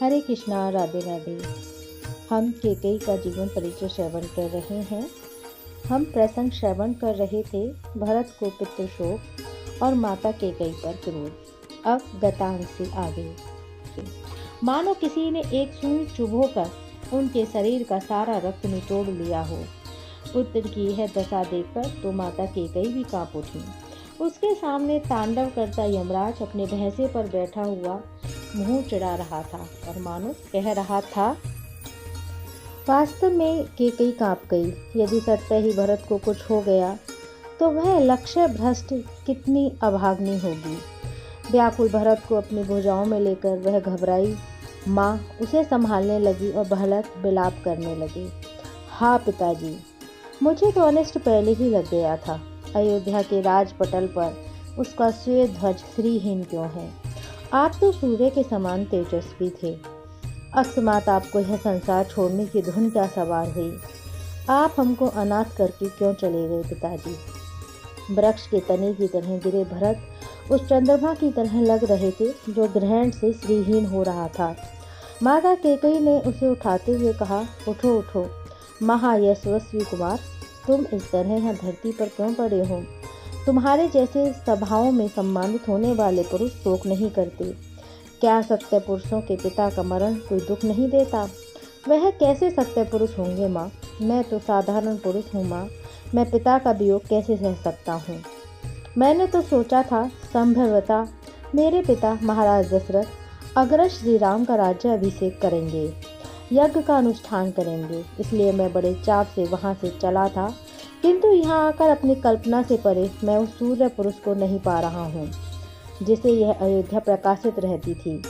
हरे कृष्णा, राधे राधे। हम केकई का जीवन परिचय श्रवण कर रहे हैं। हम प्रसंग श्रवण कर रहे थे भरत को पितृशोक और माता केकई पर क्रोध। अब गतांश से आगे। मानो किसी ने एक सुई चुभोकर उनके शरीर का सारा रक्त निचोड़ लिया हो। पुत्र की यह दशा देखकर तो माता केकई भी कांप उठी। उसके सामने तांडव करता यमराज अपने भैंसे पर बैठा हुआ मुंह चढ़ा रहा था और मानो कह रहा था। वास्तव में केकई कांप गई। यदि सत्य ही भरत को कुछ हो गया तो वह लक्ष्य भ्रष्ट कितनी अभाग्नि होगी। व्याकुल भरत को अपनी भुजाओं में लेकर वह घबराई माँ उसे संभालने लगी और भरत विलाप करने लगे। हाँ पिताजी, मुझे तो अनिष्ट पहले ही लग गया था। अयोध्या के राजपटल पर उसका श्वेत ध्वज श्रीहीन क्यों है? आप तो सूर्य के समान तेजस्वी थे। अकस्मात आपको यह संसार छोड़ने की धुन क्या सवार हुई? आप हमको अनाथ करके क्यों चले गए पिताजी? वृक्ष के तने की तरह गिरे भरत उस चंद्रमा की तरह लग रहे थे जो ग्रहण से श्रीहीन हो रहा था। माता केकई ने उसे उठाते हुए कहा, उठो उठो महायशस्वी कुमार, तुम इस तरह यहाँ धरती पर क्यों पड़े हो? तुम्हारे जैसे सभाओं में सम्मानित होने वाले पुरुष शोक नहीं करते। क्या सत्य पुरुषों के पिता का मरण कोई दुख नहीं देता? वह कैसे सत्य पुरुष होंगे माँ? मैं तो साधारण पुरुष हूँ माँ। मैं पिता का वियोग कैसे सह सकता हूँ? मैंने तो सोचा था संभवतः मेरे पिता महाराज दशरथ अग्रज श्री राम का राज्य अभिषेक करेंगे, यज्ञ का अनुष्ठान करेंगे, इसलिए मैं बड़े चाव से वहाँ से चला था। किंतु यहाँ आकर अपनी कल्पना से परे मैं उस सूर्य पुरुष को नहीं पा रहा हूँ जिसे यह अयोध्या प्रकाशित रहती थी।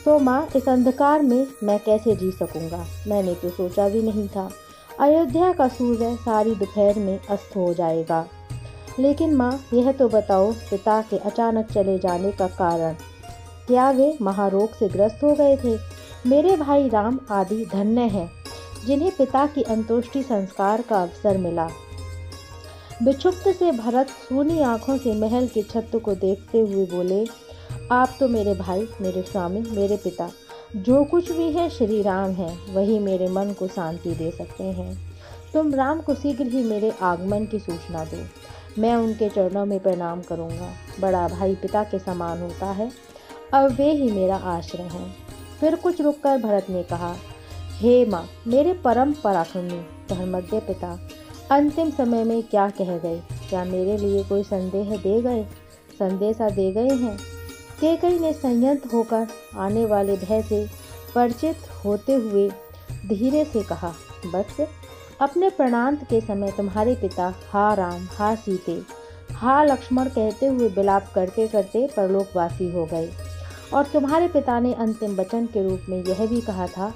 तो माँ, इस अंधकार में मैं कैसे जी सकूँगा? मैंने तो सोचा भी नहीं था अयोध्या का सूर्य सारी दोपहर में अस्त हो जाएगा। लेकिन माँ, यह तो बताओ पिता के अचानक चले जाने का कारण? क्या वे महारोग से ग्रस्त हो गए थे? मेरे भाई राम आदि धन्य हैं जिन्हें पिता की अंत्येष्टि संस्कार का अवसर मिला। विक्षुब्ध से भरत सूनी आंखों से महल की छत को देखते हुए बोले, आप तो मेरे भाई, मेरे स्वामी, मेरे पिता, जो कुछ भी है श्री राम है, वही मेरे मन को शांति दे सकते हैं। तुम राम को शीघ्र ही मेरे आगमन की सूचना दो। मैं उनके चरणों में प्रणाम करूँगा। बड़ा भाई पिता के समान होता है। अब वे ही मेरा आश्रय हैं। फिर कुछ रुककर भरत ने कहा, हे माँ, मेरे परम पराक्रमी धर्मज्ञ पिता, अंतिम समय में क्या कह गए? क्या मेरे लिए कोई संदेशा दे गए हैं? केकई ने संयत होकर आने वाले भय से परिचित होते हुए धीरे से कहा, बस अपने प्राणांत के समय तुम्हारे पिता हा राम, हा सीते, हा लक्ष्मण कहते हुए विलाप करते करते परलोकवासी हो गए। और तुम्हारे पिता ने अंतिम वचन के रूप में यह भी कहा था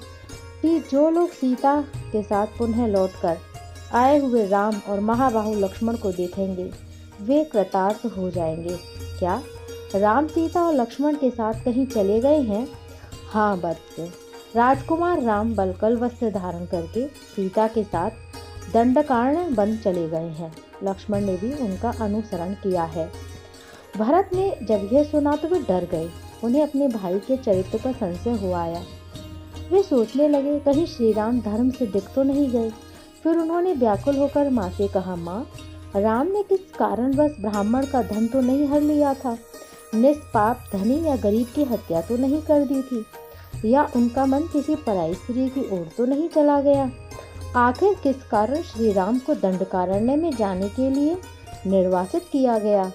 कि जो लोग सीता के साथ पुनः लौटकर आए हुए राम और महाबाहु लक्ष्मण को देखेंगे वे कृतार्थ हो जाएंगे। क्या राम सीता और लक्ष्मण के साथ कहीं चले गए हैं? हाँ वत्स, राजकुमार राम बलकल वस्त्र धारण करके सीता के साथ दंडकारण्य बन चले गए हैं। लक्ष्मण ने भी उनका अनुसरण किया है। भरत ने जब यह सुना तो वे डर गए। उन्हें अपने भाई के चरित्र पर संशय हुआ आया। वे सोचने लगे कहीं श्री राम धर्म से दिख तो नहीं गए। फिर उन्होंने व्याकुल होकर माँ से कहा, माँ, राम ने किस कारणवश ब्राह्मण का धन तो नहीं हर लिया था? निष्पाप धनी या गरीब की हत्या तो नहीं कर दी थी? या उनका मन किसी पराई स्त्री की ओर तो नहीं चला गया? आखिर किस कारण श्री राम को दंडकारण्य में जाने के लिए निर्वासित किया गया?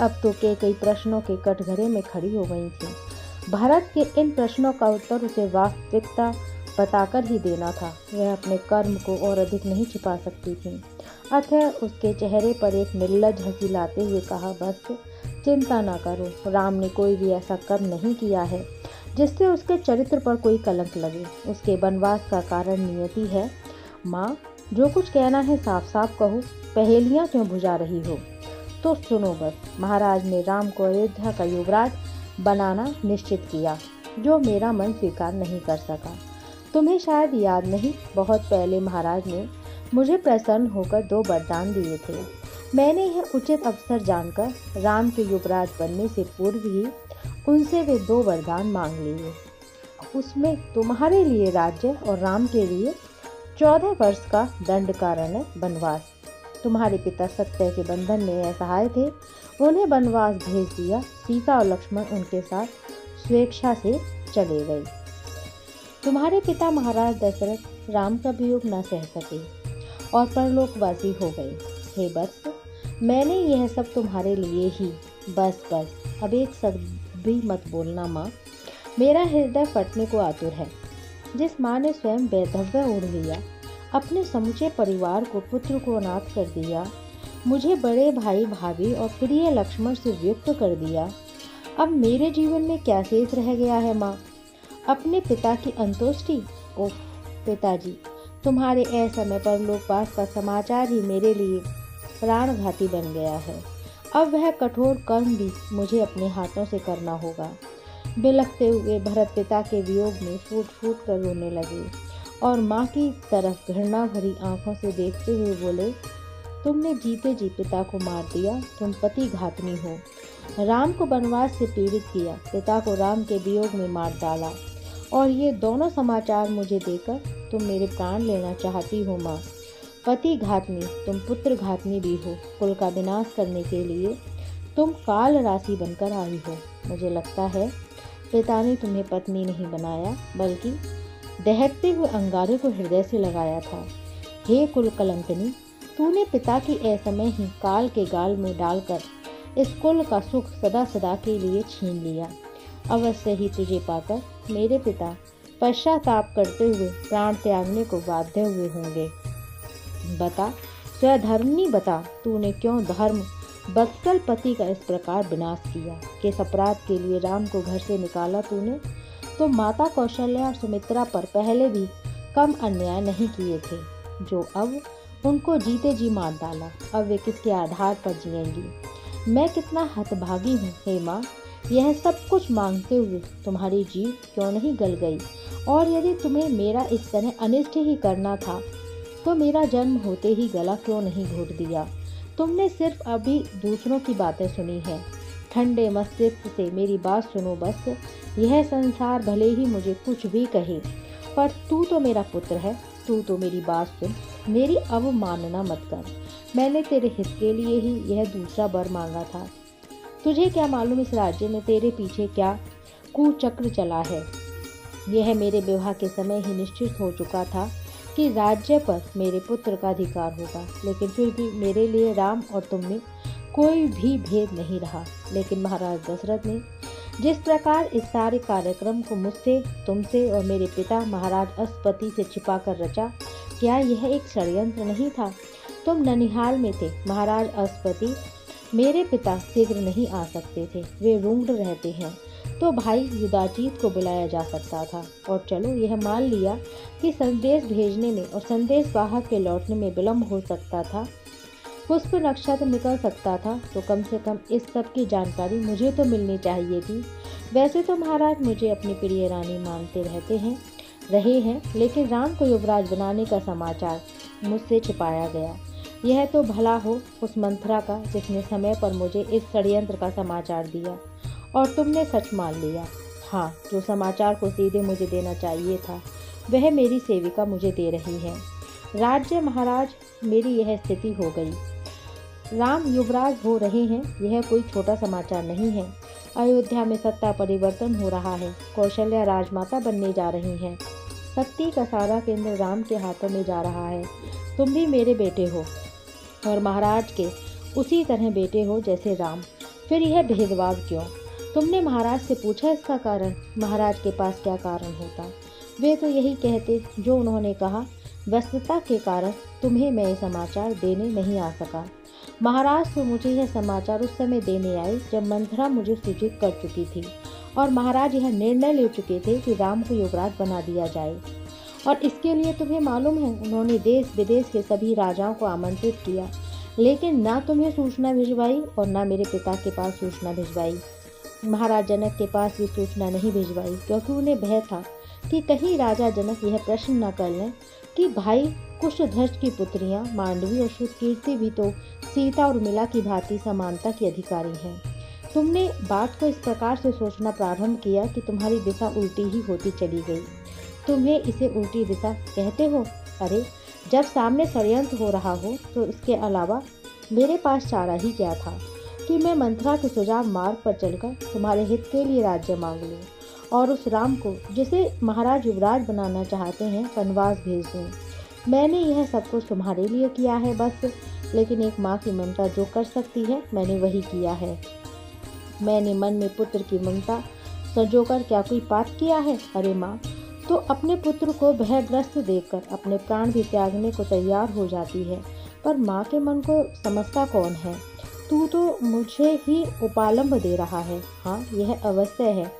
अब तो कई प्रश्नों के कटघरे में खड़ी हो गई थी। भारत के इन प्रश्नों का उत्तर उसे वास्तविकता बताकर ही देना था। वह अपने कर्म को और अधिक नहीं छिपा सकती थी। अतः उसके चेहरे पर एक निर्लज हंसी लाते हुए कहा, बस चिंता न करो, राम ने कोई भी ऐसा कर्म नहीं किया है जिससे उसके चरित्र पर कोई कलंक लगे। उसके वनवास का कारण नियति है। माँ, जो कुछ कहना है साफ साफ कहो, पहेलियाँ क्यों बुझा रही हो? तो सुनो बस। महाराज ने राम को अयोध्या का युवराज बनाना निश्चित किया, जो मेरा मन स्वीकार नहीं कर सका। तुम्हें शायद याद नहीं, बहुत पहले महाराज ने मुझे प्रसन्न होकर 2 वरदान दिए थे। मैंने यह उचित अवसर जानकर राम के युवराज बनने से पूर्व ही उनसे वे 2 वरदान मांग लिए। उसमें तुम्हारे लिए राज्य और राम के लिए 14 वर्ष का दंड कारण वनवास। तुम्हारे पिता सत्य के बंधन में असहाय थे, उन्हें वनवास भेज दिया। सीता और लक्ष्मण उनके साथ स्वेच्छा से चले गए। तुम्हारे पिता महाराज दशरथ राम का वियोग न सह सके और परलोकवासी हो गए। हे वत्स, मैंने यह सब तुम्हारे लिए ही। बस अब एक शब्द भी मत बोलना माँ, मेरा हृदय फटने को आतुर है। जिस माँ ने स्वयं वैधव्य ओढ़ लिया, अपने समूचे परिवार को, पुत्र को अनाथ कर दिया, मुझे बड़े भाई भाभी और प्रिय लक्ष्मण से वियुक्त कर दिया, अब मेरे जीवन में क्या शेष रह गया है माँ? अपने पिता की अंतोष्टि? ओह पिताजी, तुम्हारे असमय परलोकवास का समाचार ही मेरे लिए प्राणघाती बन गया है। अब वह कठोर कर्म भी मुझे अपने हाथों से करना होगा। बिलखते हुए भरत पिता के वियोग में फूट फूट कर रोने लगे और माँ की तरफ घृणा भरी आंखों से देखते हुए बोले, तुमने जीते जी पिता को मार दिया, तुम पति घातनी हो। राम को वनवास से पीड़ित किया, पिता को राम के वियोग में मार डाला, और ये दोनों समाचार मुझे देकर तुम मेरे प्राण लेना चाहती हो माँ। पति घातनी, तुम पुत्र घातनी भी हो। कुल का विनाश करने के लिए तुम काल राशि बनकर आई हो। मुझे लगता है पिता ने तुम्हें पत्नी नहीं बनाया, बल्कि दहकते हुए अंगारे को हृदय से लगाया था। हे कुल कलंकनी, तूने पिता की असमय ही काल के गाल में डालकर इस कुल का सुख सदा सदा के लिए छीन लिया। अवश्य ही तुझे पाकर मेरे पिता पश्चाताप करते हुए प्राण त्यागने को बाध्य हुए होंगे। बता स्वधर्मनी, बता तूने क्यों धर्म बत्सल पति का इस प्रकार विनाश किया? किस अपराध के लिए राम को घर से निकाला तूने? तो माता कौशल्या और सुमित्रा पर पहले भी कम अन्याय नहीं किए थे, जो अब उनको जीते जी मार डाला। अब वे किसके आधार पर जिएंगी? मैं कितना हतभागी हूँ हे माँ। यह सब कुछ मांगते हुए तुम्हारी जीभ क्यों नहीं गल गई? और यदि तुम्हें मेरा इस तरह अनिष्ट ही करना था, तो मेरा जन्म होते ही गला क्यों नहीं घोट दिया? तुमने सिर्फ अभी दूसरों की बातें सुनी हैं। ठंडे मस्तिष्क से मेरी बात सुनो बस। यह संसार भले ही मुझे कुछ भी कहे, पर तू तो मेरा पुत्र है, तू तो मेरी बात सुन। मेरी अवमानना मत कर। मैंने तेरे हित के लिए ही यह दूसरा वर मांगा था। तुझे क्या मालूम इस राज्य में तेरे पीछे क्या कुचक्र चला है। यह मेरे विवाह के समय ही निश्चित हो चुका था कि राज्य पर मेरे पुत्र का अधिकार होगा, लेकिन फिर भी मेरे लिए राम और तुम में कोई भी भेद नहीं रहा। लेकिन महाराज दशरथ ने जिस प्रकार इस सारे कार्यक्रम को मुझसे, तुमसे और मेरे पिता महाराज अश्वपति से छिपाकर रचा, क्या यह एक षड्यंत्र नहीं था? तुम ननिहाल में थे। महाराज अश्वपति मेरे पिता शीघ्र नहीं आ सकते थे, वे रूंड रहते हैं, तो भाई युधाजीत को बुलाया जा सकता था। और चलो यह मान लिया कि संदेश भेजने में और संदेश वाहक के लौटने में विलम्ब हो सकता था, पुष्प नक्षत्र निकल सकता था, तो कम से कम इस सब की जानकारी मुझे तो मिलनी चाहिए थी। वैसे तो महाराज मुझे अपनी प्रिय रानी मानते रहे हैं, लेकिन राम को युवराज बनाने का समाचार मुझसे छिपाया गया। यह तो भला हो उस मंथरा का, जिसने समय पर मुझे इस षड्यंत्र का समाचार दिया और तुमने सच मान लिया। हाँ, जो समाचार को सीधे मुझे देना चाहिए था, वह मेरी सेविका मुझे दे रही है। राज्य महाराज, मेरी यह स्थिति हो गई। राम युवराज हो रहे हैं, यह कोई छोटा समाचार नहीं है। अयोध्या में सत्ता परिवर्तन हो रहा है, कौशल्या राजमाता बनने जा रही हैं। शक्ति का सारा केंद्र राम के हाथों में जा रहा है। तुम भी मेरे बेटे हो और महाराज के उसी तरह बेटे हो जैसे राम। फिर यह भेदभाव क्यों? तुमने महाराज से पूछा इसका कारण? महाराज के पास क्या कारण होता? वे तो यही कहते जो उन्होंने कहा। व्यस्तता के कारण तुम्हें मैं ये समाचार देने नहीं आ सका। महाराज तो मुझे यह समाचार उस समय देने आए जब मंथरा मुझे सूचित कर चुकी थी और महाराज यह निर्णय ले चुके थे कि राम को युवराज बना दिया जाए। और इसके लिए तुम्हें मालूम है, उन्होंने देश विदेश के सभी राजाओं को आमंत्रित किया, लेकिन ना तुम्हें सूचना भिजवाई और ना मेरे पिता के पास सूचना भिजवाई। महाराज जनक के पास भी सूचना नहीं भिजवाई, क्योंकि उन्हें भय था कि कहीं राजा जनक यह प्रश्न न कर लें कि भाई कुशध्वज की पुत्रियां मांडवी और सुकीर्ति भी तो सीता और उर्मिला की भांति समानता की अधिकारी हैं। तुमने बात को इस प्रकार से सोचना प्रारंभ किया कि तुम्हारी दिशा उल्टी ही होती चली गई। तुम्हें इसे उल्टी दिशा कहते हो? अरे, जब सामने षड्यंत्र हो रहा हो तो इसके अलावा मेरे पास चारा ही क्या था कि मैं मंथरा के सुझाव मार्ग पर चलकर तुम्हारे हित के लिए राज्य मांग लूँ और उस राम को जिसे महाराज युवराज बनाना चाहते हैं वनवास भेज दूँ। मैंने यह सब कुछ तुम्हारे लिए किया है बस, लेकिन एक माँ की ममता जो कर सकती है मैंने वही किया है। मैंने मन में पुत्र की ममता संजोकर क्या कोई पाप किया है? अरे माँ तो अपने पुत्र को भयग्रस्त देखकर अपने प्राण भी त्यागने को तैयार हो जाती है, पर माँ के मन को समझता कौन है? तू तो मुझे ही उपालंब दे रहा है। हाँ, यह अवश्य है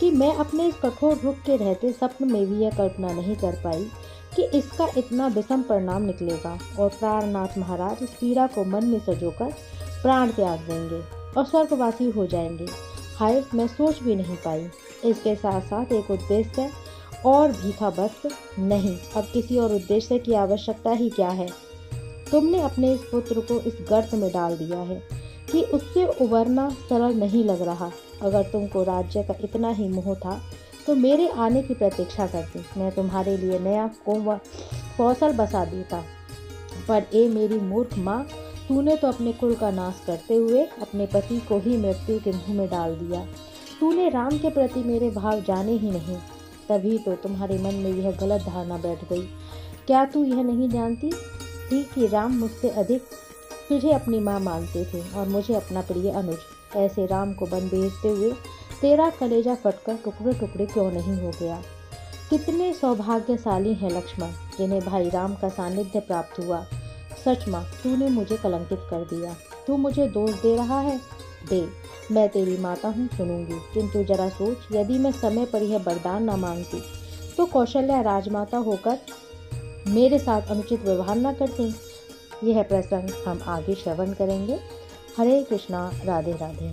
कि मैं अपने इस कठोर रुख के रहते स्वप्न में भी यह कल्पना नहीं कर पाई कि इसका इतना विषम परिणाम निकलेगा और प्राणनाथ महाराज इस पीड़ा को मन में सजोकर प्राण त्याग देंगे और स्वर्गवासी हो जाएंगे। हाय, मैं सोच भी नहीं पाई। इसके साथ साथ एक उद्देश्य और भी था, बस नहीं, अब किसी और उद्देश्य की आवश्यकता ही क्या है। तुमने अपने इस पुत्र को इस गर्त में डाल दिया है कि उससे उबरना सरल नहीं लग रहा। अगर तुमको राज्य का इतना ही मोह था तो मेरे आने की प्रतीक्षा करती, मैं तुम्हारे लिए नया कौशल बसा देता। पर ए मेरी मूर्ख माँ, तूने तो अपने कुल का नाश करते हुए अपने पति को ही मृत्यु के मुंह में डाल दिया। तूने राम के प्रति मेरे भाव जाने ही नहीं, तभी तो तुम्हारे मन में यह गलत धारणा बैठ गई। क्या तू यह नहीं जानती थी कि राम मुझसे अधिक तुझे अपनी माँ मानते थे और मुझे अपना प्रिय अनुज? ऐसे राम को वन भेजते हुए तेरा कलेजा फटकर टुकड़े टुकड़े क्यों नहीं हो गया? कितने सौभाग्यशाली हैं लक्ष्मण जिन्हें भाई राम का सानिध्य प्राप्त हुआ। सच माँ, तूने मुझे कलंकित कर दिया। तू मुझे दोष दे रहा है? दे, मैं तेरी माता हूँ, सुनूंगी, किंतु जरा सोच, यदि मैं समय पर यह वरदान न मांगती तो कौशल्या राजमाता होकर मेरे साथ अनुचित व्यवहार न करती। यह प्रसंग हम आगे श्रवण करेंगे। हरे कृष्णा, राधे राधे।